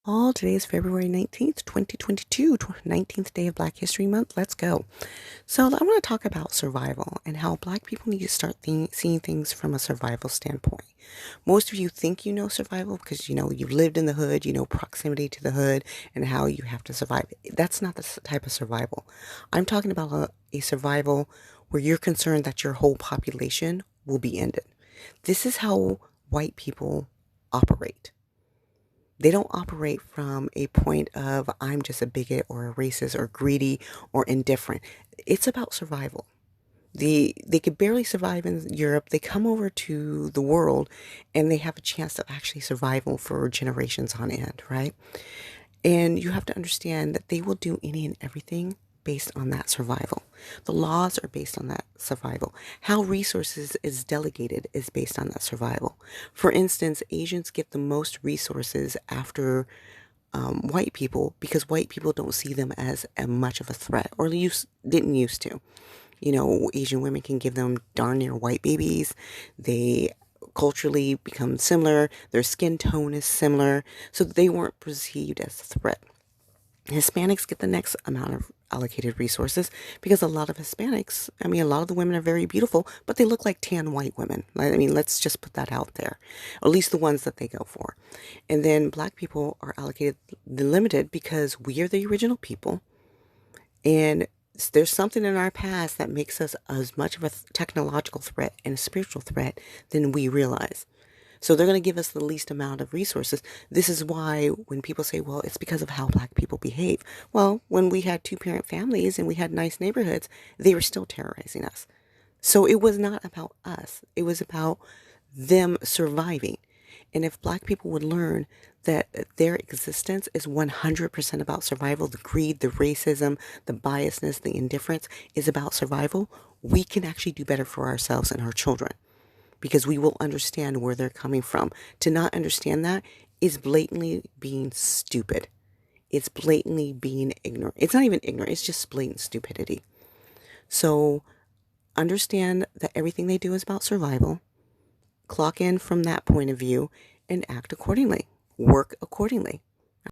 All today is February 19th, 2022, 19th day of Black History Month. Let's go. So I want to talk about survival and how Black people need to start seeing things from a survival standpoint. Most of you think you know survival because, you've lived in the hood, you know proximity to the hood and how you have to survive. That's not the type of survival. I'm talking about a survival where you're concerned that your whole population will be ended. This is how white people operate. They don't operate from a point of I'm just a bigot or a racist or greedy or indifferent. It's about survival. They could barely survive in Europe. They come over to the world and they have a chance of actually survival for generations on end, right? And you have to understand that they will do any and everything based on that survival. The laws are based on that survival. How resources is delegated is based on that survival. For instance, Asians get the most resources after white people because white people don't see them as much of a threat, or didn't used to. Asian women can give them darn near white babies. They culturally become similar. Their skin tone is similar. So they weren't perceived as a threat. Hispanics get the next amount of allocated resources because a lot of Hispanics, a lot of the women are very beautiful, but they look like tan white women. Let's just put that out there, or at least the ones that they go for. And then Black people are allocated the limited because we are the original people. And there's something in our past that makes us as much of a technological threat and a spiritual threat than we realize. So they're going to give us the least amount of resources. This is why when people say, well, it's because of how Black people behave. Well, when we had two-parent families and we had nice neighborhoods, they were still terrorizing us. So it was not about us. It was about them surviving. And if Black people would learn that their existence is 100% about survival, the greed, the racism, the biasness, the indifference is about survival, we can actually do better for ourselves and our children because we will understand where they're coming from. To not understand that is blatantly being stupid. It's blatantly being ignorant. It's not even ignorant. It's just blatant stupidity. So understand that everything they do is about survival. Clock in from that point of view and act accordingly. Work accordingly.